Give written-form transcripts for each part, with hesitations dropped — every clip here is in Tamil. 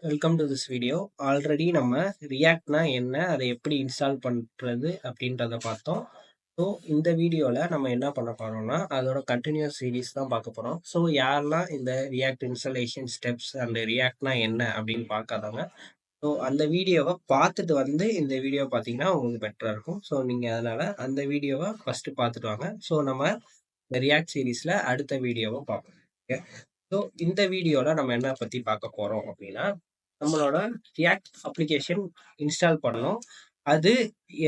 Welcome to this video. Already நம்ம ரியாக்ட்னா என்ன, அதை எப்படி இன்ஸ்டால் பண்ணுறது அப்படின்றத பார்த்தோம். ஸோ இந்த வீடியோவில் நம்ம என்ன பண்ண போகிறோம்னா அதோட கண்டினியூஸ் சீரீஸ் தான் பார்க்க போகிறோம். ஸோ யாரெல்லாம் இந்த ரியாக்ட் இன்ஸ்டாலேஷன் ஸ்டெப்ஸ் அண்ட் ரியாக்ட்னா என்ன அப்படின்னு பார்க்காதவங்க, ஸோ அந்த வீடியோவை பார்த்துட்டு வந்து இந்த வீடியோ பார்த்தீங்கன்னா உங்களுக்கு பெட்டராக இருக்கும். ஸோ நீங்கள் அதனால் அந்த வீடியோவை ஃபஸ்ட்டு பார்த்துட்டு வாங்க. ஸோ நம்ம இந்த ரியாக்ட் சீரீஸில் அடுத்த வீடியோவை பார்ப்போம். ஓகே, ஸோ இந்த வீடியோவில் நம்ம என்ன பற்றி பார்க்க போகிறோம் அப்படின்னா, நம்மளோட ரியாக்ட் அப்ளிகேஷன் இன்ஸ்டால் பண்ணணும். அது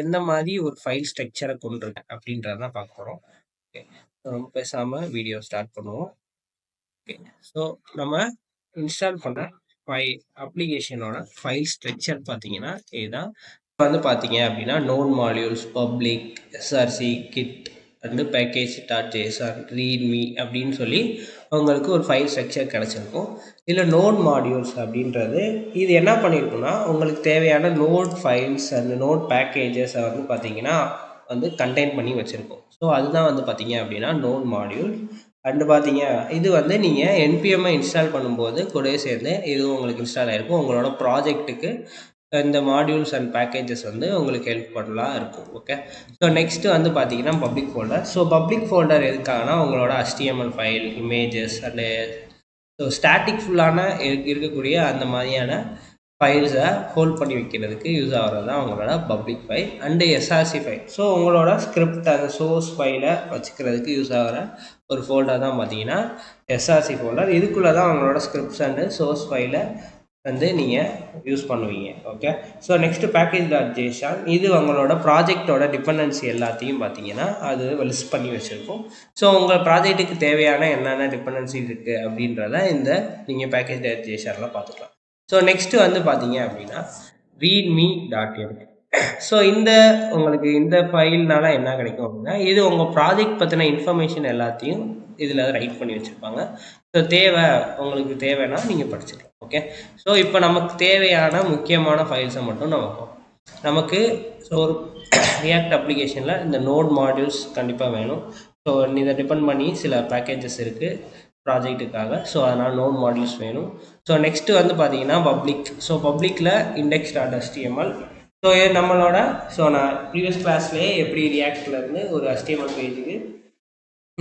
எந்த மாதிரி ஒரு ஃபைல் ஸ்ட்ரக்சரை கொண்டிருக்கு அப்படின்றத தான் பார்க்க போகிறோம். ஓகே, நம்ம பேசாமல் வீடியோ ஸ்டார்ட் பண்ணுவோம். ஓகே, ஸோ நம்ம இன்ஸ்டால் பண்ண அப்ளிகேஷனோட ஃபைல் ஸ்ட்ரக்சர் பார்த்தீங்கன்னா இதுதான். வந்து பார்த்தீங்க அப்படின்னா node modules, public, SRC, git and package dot JSR, readme அப்படின்னு சொல்லி உங்களுக்கு ஒரு ஃபைல் ஸ்ட்ரக்சர் கிடச்சிருக்கும். இதில் நோட் மாடியூல்ஸ் அப்படின்றது இது என்ன பண்ணியிருக்குன்னா உங்களுக்கு தேவையான நோட் ஃபைல்ஸ் அண்ட் நோட் பேக்கேஜஸை வந்து பார்த்தீங்கன்னா வந்து கண்டெயின் பண்ணி வச்சுருக்கோம். ஸோ அதுதான் வந்து பார்த்தீங்க அப்படின்னா நோட் மாடியூல். அண்டு பார்த்தீங்க இது வந்து நீங்கள் என்பிஎம்ஐ இன்ஸ்டால் பண்ணும்போது கூடவே சேர்ந்து இதுவும் உங்களுக்கு இன்ஸ்டால் ஆகிருக்கும். உங்களோட ப்ராஜெக்ட்டுக்கு இந்த மாடியூல்ஸ் அண்ட் பேக்கேஜஸ் வந்து உங்களுக்கு ஹெல்ப் பண்ணலாம் இருக்கும். ஓகே, ஸோ நெக்ஸ்ட்டு வந்து பார்த்தீங்கன்னா public folder. So public folder எதுக்காகனா உங்களோட HTML file, images and so static ஃபுல்லான இருக்கக்கூடிய அந்த மாதிரியான ஃபைல்ஸை ஹோல்ட் பண்ணி வைக்கிறதுக்கு யூஸ் ஆகிறது தான் உங்களோட public file. And SRC file, so உங்களோட ஸ்கிரிப்ட் அந்த சோர்ஸ் ஃபைலை வச்சுக்கிறதுக்கு யூஸ் ஆகிற ஒரு ஃபோல்டர் தான் பார்த்தீங்கன்னா எஸ்ஆர்சி ஃபோல்டர். இதுக்குள்ளே தான் உங்களோட ஸ்கிரிப்ட்ஸ் அண்டு சோர்ஸ் ஃபைலை வந்து நீங்கள் யூஸ் பண்ணுவீங்க. Okay, so next package dot Jason, இது உங்களோட ப்ராஜெக்டோட டிபெண்டன்சி எல்லாத்தையும் பார்த்தீங்கன்னா அது லிஸ்ட் பண்ணி வச்சுருக்கும். ஸோ உங்கள் ப்ராஜெக்ட்டுக்கு தேவையான என்னென்ன டிபெண்டன்சி இருக்குது அப்படின்றத இந்த நீங்கள் பேக்கேஜ் டாட் ஜேசனில் பார்த்துக்கலாம். ஸோ நெக்ஸ்ட்டு வந்து பார்த்தீங்க அப்படின்னா ரீட்மி டாட் எம். ஸோ இந்த உங்களுக்கு இந்த ஃபைல்னால என்ன கிடைக்கும் அப்படின்னா இது உங்கள் ப்ராஜெக்ட் பற்றின இன்ஃபர்மேஷன் எல்லாத்தையும் இதில் ரைட் பண்ணி வச்சுருப்பாங்க. ஸோ உங்களுக்கு தேவைன்னா நீங்கள் படிச்சுக்கலாம். ஓகே, ஸோ இப்போ நமக்கு தேவையான முக்கியமான ஃபைல்ஸை மட்டும் நமக்கு ஸோ ஒரு ரியாக்ட் அப்ளிகேஷனில் இந்த நோட் மாடியூல்ஸ் கண்டிப்பாக வேணும். ஸோ இதை டிபெண்ட் பண்ணி சில பேக்கேஜஸ் இருக்குது ப்ராஜெக்ட்டுக்காக. ஸோ அதனால் நோட் மாடியூல்ஸ் வேணும். ஸோ நெக்ஸ்ட்டு வந்து பார்த்தீங்கன்னா பப்ளிக். ஸோ பப்ளிக்கில் இண்டெக்ஸ் டாட் HTML. ஸோ நம்மளோட நான் ப்ரீவியஸ் கிளாஸ்லேயே எப்படி ரியாக்ட்லேருந்து ஒரு HTML பேஜுக்கு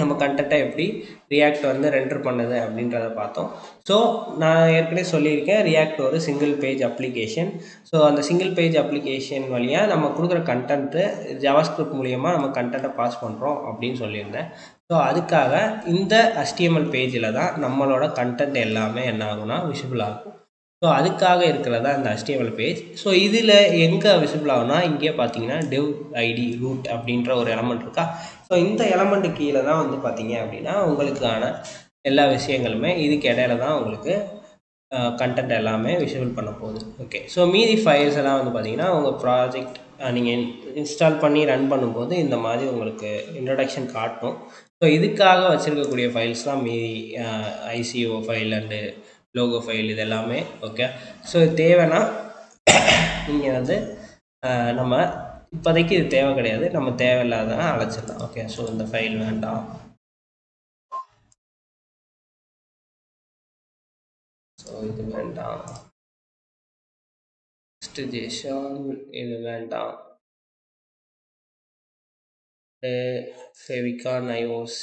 நம்ம கண்டென்ட்டை எப்படி ரியாக்ட் வந்து ரெண்டர் பண்ணுது அப்படின்றத பார்த்தோம். ஸோ நான் ஏற்கனவே சொல்லியிருக்கேன், ரியாக்ட் ஒரு சிங்கிள் பேஜ் அப்ளிகேஷன். ஸோ அந்த சிங்கிள் பேஜ் அப்ளிகேஷன் வழியாக நம்ம கொடுக்குற கண்டென்ட்டு ஜாவாஸ்கிரிப்ட் மூலிமா நம்ம கண்டென்ட்டை பாஸ் பண்ணுறோம் அப்படின்னு சொல்லியிருந்தேன். ஸோ அதுக்காக இந்த HTML பேஜில் தான் நம்மளோட கண்டென்ட் எல்லாமே என்ன ஆகும்னா விசிபிள் ஆகும். ஸோ அதுக்காக இருக்கிறதா இந்த HTML பேஜ். ஸோ இதில் எங்கே விசிபிள் ஆகும்னா இங்கே பார்த்தீங்கன்னா டெவ் ஐடி ரூட் அப்படின்ற ஒரு எலமெண்ட் இருக்கா. ஸோ இந்த எலமெண்ட்டு கீழே தான் வந்து பார்த்தீங்க அப்படின்னா உங்களுக்கான எல்லா விஷயங்களுமே இதுக்கு இடையில தான் உங்களுக்கு கண்டென்ட் எல்லாமே விசிபிள் பண்ண போகுது. ஓகே, ஸோ மீதி ஃபைல்ஸ் எல்லாம் வந்து பார்த்தீங்கன்னா உங்கள் ப்ராஜெக்ட் நீங்கள் இன்ஸ்டால் பண்ணி ரன் பண்ணும்போது இந்த மாதிரி உங்களுக்கு இன்ட்ரடக்ஷன் காட்டும். ஸோ இதுக்காக வச்சுருக்கக்கூடிய ஃபைல்ஸ் தான் மீதி ICO file and logo file இது எல்லாமே. ஓகே, ஸோ தேவைன்னா நீங்கள் வந்து நம்ம இப்போதைக்கு இது தேவை கிடையாது, நம்ம தேவையில்லாததான் அழைச்சிடலாம். ஓகே, ஸோ இந்த ஃபைல் வேண்டாம். ஸோ இது வேண்டாம். ஜேசன் இது வேண்டாம். ஃபெவிகான் IOC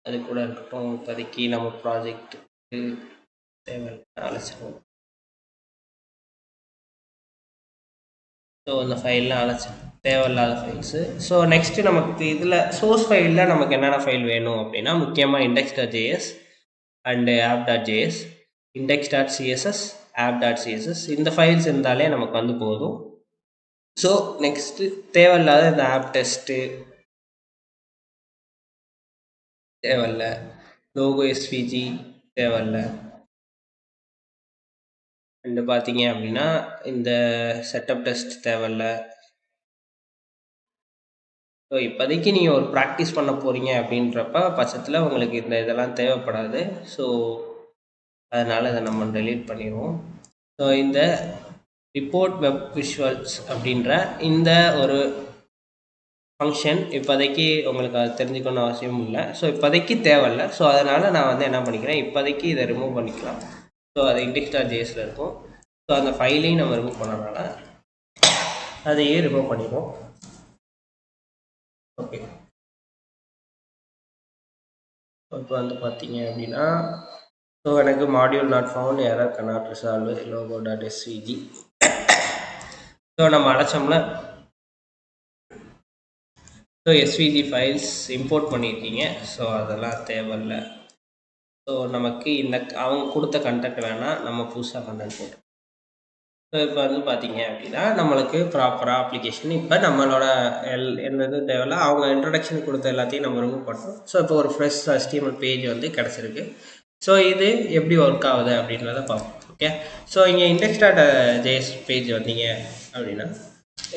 அது கூட இருக்கட்டும். இப்போதைக்கு நம்ம ப்ராஜெக்ட்டுக்கு தேவையில்லை அழைச்சிடுவோம். ஸோ இந்த ஃபைல்லாம் தேவையில்லாத ஃபைல்ஸு. ஸோ நெக்ஸ்ட்டு நமக்கு இதில் சோர்ஸ் ஃபைலில் நமக்கு என்னென்ன ஃபைல் வேணும் அப்படின்னா முக்கியமாக index.js and app.js, index.css, app.css இந்த ஃபைல்ஸ் இருந்தாலே நமக்கு வந்து போதும். ஸோ நெக்ஸ்ட்டு தேவையில்லாத இந்த ஆப் டெஸ்ட்டு தேவையில்லை, லோகோ SVG தேவையில்லை. அண்டு பார்த்தீங்க அப்படின்னா இந்த செட்டப் டெஸ்ட் தேவையில்லை. ஸோ இப்போதைக்கு நீங்கள் ஒரு ப்ராக்டிஸ் பண்ண போகிறீங்க அப்படின்றப்ப பட்சத்தில் உங்களுக்கு இந்த இதெல்லாம் தேவைப்படாது. ஸோ அதனால் இதை நம்ம டெலீட் பண்ணிடுவோம். ஸோ இந்த ரிப்போர்ட் வெப் விஷுவல்ஸ் அப்படின்ற இந்த ஒரு ஃபங்க்ஷன் இப்போதைக்கு உங்களுக்கு அது தெரிஞ்சுக்கணும்னு அவசியம் இல்லை. ஸோ இப்போதைக்கு தேவையில்லை. ஸோ அதனால் நான் வந்து என்ன பண்ணிக்கிறேன், இப்போதைக்கு இதை ரிமூவ் பண்ணிக்கலாம். ஸோ அது index.jsல இருக்கும். ஸோ அந்த ஃபைலையும் நம்ம ரிமூவ் பண்ணனால அதையே ரிமூவ் பண்ணிடுவோம். ஓகே, இப்போ வந்து பார்த்தீங்க அப்படின்னா, ஸோ எனக்கு module not found, error cannot resolve logo.svg. So நம்ம அழைச்சோம்ல, ஸோ எஸ்விஜி ஃபைல்ஸ் இம்போர்ட் பண்ணியிருக்கீங்க. ஸோ அதெல்லாம் தேவையில்லை. ஸோ நமக்கு இந்த அவங்க கொடுத்த கண்டென்ட் வேணால் நம்ம புதுசாக கண்டென்ட் போட்டு. ஸோ இப்போ வந்து பார்த்தீங்க அப்படின்னா நம்மளுக்கு ப்ராப்பராக அப்ளிகேஷன் இப்போ நம்மளோட என்னது தேவையில்ல, அவங்க இன்ட்ரடக்ஷன் கொடுத்த எல்லாத்தையும் நம்ம ரிமூவ் பண்ணுறோம். ஸோ இப்போ ஒரு ஃப்ரெஷ் HTML பேஜ் வந்து கிடச்சிருக்கு. ஸோ இது எப்படி ஒர்க் ஆகுது அப்படின்றத பார்ப்போம். ஓகே, ஸோ இங்கே index.js பேஜ் வந்தீங்க அப்படின்னா,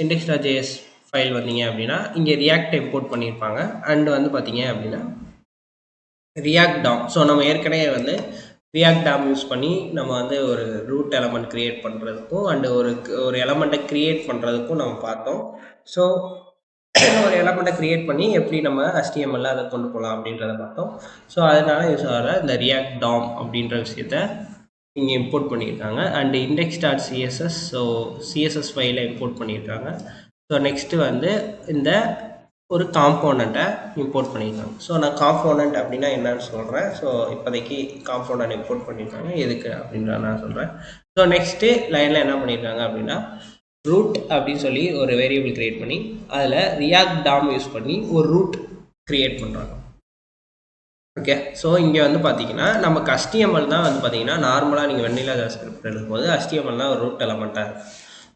index.js ஃபைல் வந்தீங்க அப்படின்னா இங்கே ரியாக்ட் இம்போர்ட் பண்ணியிருப்பாங்க. அண்ட் வந்து பார்த்தீங்க அப்படின்னா ரியாக்ட் டாம். ஸோ நம்ம ஏற்கனவே வந்து ரியாக்ட் டாம் யூஸ் பண்ணி நம்ம வந்து ஒரு ரூட் எலமெண்ட் க்ரியேட் பண்ணுறதுக்கும் அண்டு ஒரு எலமெண்ட்டை க்ரியேட் பண்ணுறதுக்கும் நம்ம பார்த்தோம். ஸோ ஒரு எலமெண்ட்டை க்ரியேட் பண்ணி எப்படி நம்ம HTML அதை கொண்டு போகலாம் அப்படின்றத பார்த்தோம். ஸோ அதனால யூஸ் ஆகிற இந்த ரியாக்ட் டாம் அப்படின்ற விஷயத்த இங்கே இம்போர்ட் பண்ணியிருக்காங்க. அண்டு index.css, ஸோ சிஎஸ்எஸ் ஃபைலை இம்போர்ட் பண்ணியிருக்காங்க. ஸோ நெக்ஸ்ட்டு வந்து இந்த ஒரு காம்போனண்ட்டை இம்போர்ட் பண்ணியிருக்காங்க. ஸோ நான் காம்போனண்ட் அப்படின்னா என்னன்னு சொல்கிறேன். ஸோ இப்போதைக்கு காம்போனண்ட் இம்போர்ட் பண்ணியிருக்காங்க, எதுக்கு அப்படின்றத நான் சொல்கிறேன். ஸோ நெக்ஸ்ட்டு லைனில் என்ன பண்ணியிருக்காங்க அப்படின்னா, ரூட் அப்படின்னு சொல்லி ஒரு வேரியபிள் க்ரியேட் பண்ணி அதில் ரியாக்ட் டாம் யூஸ் பண்ணி ஒரு ரூட் க்ரியேட் பண்ணுறாங்க. ஓகே, ஸோ இங்கே வந்து பார்த்தீங்கன்னா நமக்கு HTML தான் வந்து பார்த்தீங்கன்னா நார்மலாக நீங்கள் வெண்ணிலா ஜாவாஸ்கிரிப்ட் எழுதும்போது HTML தான் ஒரு ரூட் எலமெண்ட்டாக இருக்குது.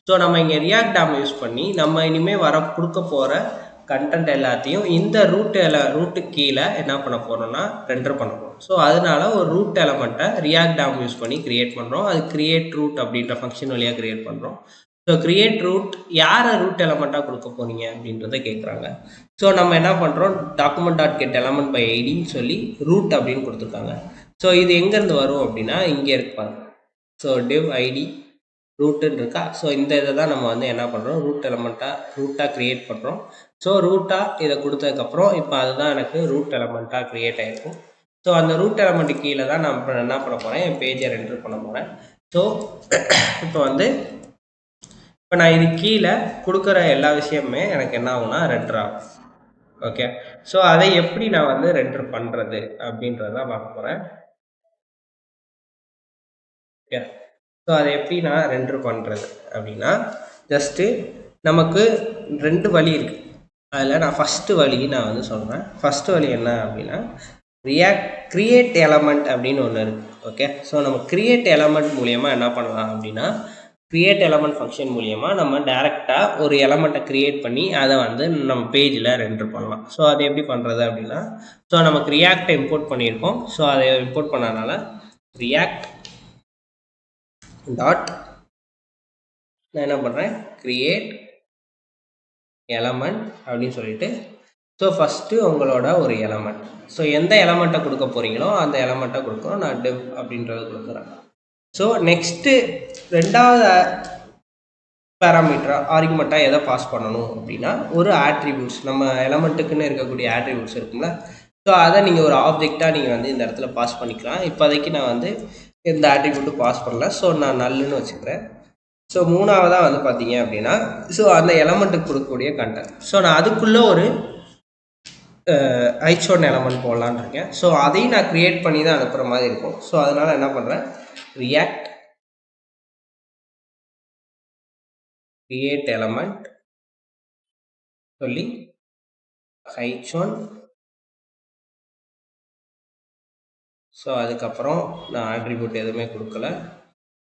ஸோ நம்ம இங்கே ரியாக்ட் டாம் யூஸ் பண்ணி நம்ம இனிமேல் கொடுக்க போகிற கண்டென்ட் எல்லாத்தையும் இந்த ரூட்டு கீழே என்ன பண்ண போகிறோம்னா ரெண்டர் பண்ண போகிறோம். ஸோ அதனால ஒரு ரூட் எலமெண்ட்டை ரியாக்ட் டாம் யூஸ் பண்ணி க்ரியேட் பண்ணுறோம். அது க்ரியேட் ரூட் அப்படின்ற ஃபங்க்ஷன் வழியாக க்ரியேட் பண்ணுறோம். ஸோ க்ரியேட் ரூட் யாரை ரூட் எலமெண்ட்டாக கொடுக்க போகிறீங்க அப்படின்றத கேட்குறாங்க. ஸோ நம்ம என்ன பண்ணுறோம், document.get element by ஐடின்னு சொல்லி ரூட் அப்படின்னு கொடுத்துருக்காங்க. ஸோ இது எங்கேருந்து வரும் அப்படின்னா இங்கே இருப்பாங்க. ஸோ div ஐடி ரூட்டுன்னு இருக்கா. ஸோ இந்த இதை தான் நம்ம வந்து என்ன பண்ணுறோம், ரூட்டாக க்ரியேட் பண்ணுறோம். ஸோ ரூட்டாக இதை கொடுத்ததுக்கப்புறம் இப்போ அதுதான் எனக்கு ரூட் எலமெண்ட்டாக க்ரியேட் ஆகிருக்கும். ஸோ அந்த ரூட் எலமெண்ட்டு கீழே தான் நான் இப்போ என்ன பண்ண போகிறேன், என் பேஜை ரெண்டர் பண்ண போகிறேன். ஸோ இப்போ வந்து இப்போ நான் இது கீழே கொடுக்குற எல்லா விஷயமுமே எனக்கு என்ன ஆகும்னா ரெண்டர் ஆகும். ஓகே, ஸோ அதை எப்படி நான் வந்து ரெண்டர் பண்ணுறது அப்படின்றதான் பார்க்க போகிறேன். ஓகே, ஸோ அதை எப்படி நான் ரெண்டர் பண்ணுறது அப்படின்னா, ஜஸ்ட்டு நமக்கு 2 வழி இருக்குது. அதில் நான் ஃபஸ்ட்டு வழி நான் வந்து சொல்கிறேன். ஃபஸ்ட்டு வழி என்ன அப்படின்னா, க்ரியேட் எலமெண்ட் அப்படின்னு ஒன்று இருக்குது. ஓகே, ஸோ நம்ம க்ரியேட் எலமெண்ட் மூலியமாக என்ன பண்ணலாம் அப்படின்னா, க்ரியேட் எலமெண்ட் ஃபங்க்ஷன் மூலியமாக நம்ம டேரெக்டாக ஒரு எலமெண்ட்டை க்ரியேட் பண்ணி அதை வந்து நம்ம பேஜில் ரெண்டர் பண்ணலாம். ஸோ அது எப்படி பண்ணுறது அப்படின்னா, ஸோ நமக்கு ரியாக்டை இம்போர்ட் பண்ணியிருக்கோம். ஸோ அதை இம்போர்ட் பண்ணனால ரியாக்ட் டாட் நான் என்ன பண்ணுறேன், க்ரியேட் எலமெண்ட் அப்படின்னு சொல்லிட்டு, ஸோ ஃபஸ்ட்டு உங்களோட ஒரு எலமெண்ட், ஸோ எந்த எலமெண்ட்டை கொடுக்க போகிறீங்களோ அந்த எலமெண்ட்டை கொடுக்குறோம். நான் div அப்படின்றத கொடுக்குறேன். ஸோ நெக்ஸ்ட்டு ரெண்டாவது பேராமீட்டரா ஆர்குமெண்ட்டாக எதை பாஸ் பண்ணணும் அப்படின்னா, ஒரு ஆட்ரிபியூட்ஸ், நம்ம எலமெண்ட்டுக்குன்னு இருக்கக்கூடிய ஆட்ரிபியூட்ஸ் இருக்குங்களா. ஸோ அதை நீங்கள் ஒரு ஆப்ஜெக்டாக நீங்கள் வந்து இந்த இடத்துல பாஸ் பண்ணிக்கலாம். இப்போதைக்கு நான் வந்து எந்த ஆட்ரிபியூட்டும் பாஸ் பண்ணல. ஸோ நான் நல்லுன்னு வச்சுக்கிறேன். ஸோ மூணாவதாக வந்து பார்த்தீங்க அப்படின்னா, ஸோ அந்த எலமெண்ட்டுக்கு கொடுக்கக்கூடிய கண்டென்ட். ஸோ நான் அதுக்குள்ளே ஒரு h1 எலமெண்ட் போடலான்னு இருக்கேன். ஸோ அதையும் நான் க்ரியேட் பண்ணி தான் அனுப்புகிற மாதிரி இருக்கும். ஸோ அதனால் என்ன பண்ணுறேன், ரியாக்ட் க்ரியேட் எலமெண்ட் சொல்லி h1. ஸோ அதுக்கப்புறம் நான் ஆட்ரிபியூட் எதுவுமே கொடுக்கல.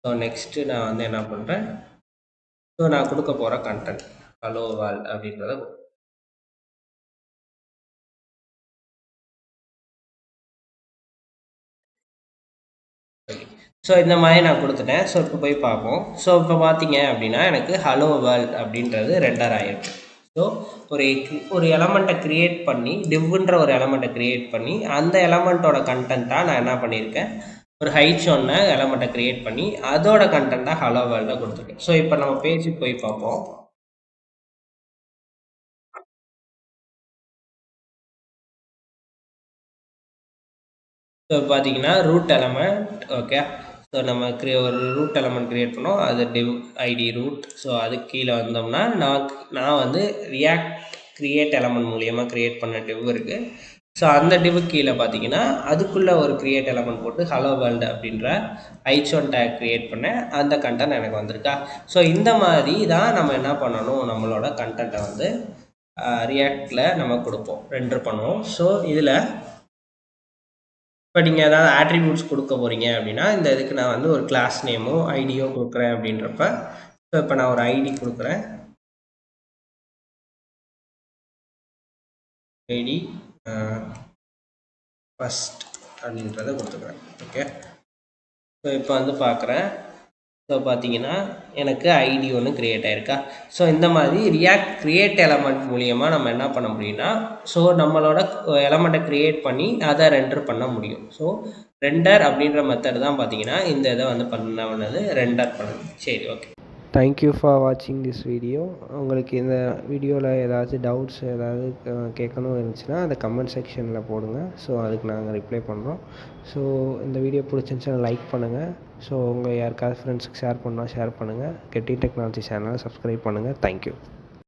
ஸோ நெக்ஸ்ட்டு நான் வந்து என்ன பண்ணுறேன், ஸோ நான் கொடுக்க போகிற கண்டென்ட் ஹலோ வேர்ல்ட் அப்படின்றத ஸோ இந்த மாதிரி நான் கொடுத்துட்டேன். ஸோ இப்போ போய் பார்ப்போம். ஸோ இப்போ பார்த்தீங்க அப்படின்னா எனக்கு ஹலோ வேர்ல்ட் அப்படின்றது ரெண்டர் ஆகிருக்கு. ஸோ ஒரு எலமெண்ட்டை க்ரியேட் பண்ணி, டிவ்ன்ற ஒரு எலமெண்ட்டை க்ரியேட் பண்ணி அந்த எலமெண்ட்டோட கண்டென்ட்டாக நான் என்ன பண்ணியிருக்கேன், ஒரு h1 எலமெண்ட்டை க்ரியேட் பண்ணி அதோட கண்டென்ட்டாக ஹலோ வேர்ல்டை கொடுத்துருக்கேன். ஸோ இப்போ நம்ம பேஜுக்கு போய் பார்ப்போம். ஸோ பார்த்தீங்கன்னா ரூட் எலமெண்ட், ஓகே, ஸோ நம்ம ஒரு ரூட் எலமெண்ட் க்ரியேட் பண்ணோம், அது div ஐடி ரூட். ஸோ அதுக்கு கீழே வந்தோம்னா நான் வந்து ரியாக்ட் க்ரியேட் எலமெண்ட் மூலியமாக க்ரியேட் பண்ண டிவ் இருக்குது. ஸோ அந்த டிவ்வுக்கு கீழே பார்த்தீங்கன்னா அதுக்குள்ளே ஒரு க்ரியேட் எலமெண்ட் போட்டு ஹலோ வேர்ல்டு அப்படின்ற h1 டேக் க்ரியேட் பண்ணேன். அந்த கண்டென்ட் எனக்கு வந்திருக்கா. ஸோ இந்த மாதிரி தான் நம்ம என்ன பண்ணணும், நம்மளோட கண்டென்ட்டை வந்து ரியாக்டில் நம்ம கொடுப்போம், ரெண்டர் பண்ணுவோம். ஸோ இதில் இப்போ நீங்கள் ஏதாவது ஆட்ரிபியூட்ஸ் கொடுக்க போகிறீங்க அப்படின்னா, இந்த இதுக்கு நான் வந்து ஒரு கிளாஸ் நேமோ ஐடியோ கொடுக்குறேன் அப்படின்றப்ப, ஸோ இப்போ நான் ஒரு ஐடி கொடுக்குறேன். ஐடி ஃபஸ்ட் அப்படின்றத கொடுத்துக்கிறேன். ஓகே, ஸோ இப்போ வந்து பார்க்குறேன். ஸோ பார்த்தீங்கன்னா எனக்கு ஐடி ஒன்று க்ரியேட் ஆகிருக்கா. ஸோ இந்த மாதிரி ரியாக்ட் க்ரியேட் எலமெண்ட் மூலியமாக நம்ம என்ன பண்ண முடியும்னா, ஸோ நம்மளோட எலமெண்ட்டை க்ரியேட் பண்ணி அதை ரெண்டர் பண்ண முடியும். ஸோ ரெண்டர் அப்படின்ற மெத்தட் தான் பார்த்தீங்கன்னா இந்த இதை வந்து பண்ணது ரெண்டர் பண்ணுது. சரி, ஓகே. தேங்க்யூ ஃபார் வாட்சிங் திஸ் வீடியோ. உங்களுக்கு இந்த வீடியோவில் ஏதாச்சும் டவுட்ஸ் ஏதாவது கேட்கணும் இருந்துச்சுன்னா அதை கமெண்ட் செக்ஷனில் போடுங்க. ஸோ அதுக்கு நாங்கள் ரிப்ளை பண்ணுறோம். ஸோ இந்த வீடியோ பிடிச்சிருந்துச்சுன்னா லைக் பண்ணுங்கள். ஸோ உங்கள் யாருக்காவது ஃப்ரெண்ட்ஸுக்கு ஷேர் பண்ணால் ஷேர் பண்ணுங்கள். கெட்டி டெக்னாலஜி சேனலை சப்ஸ்கிரைப் பண்ணுங்கள். தேங்க்யூ.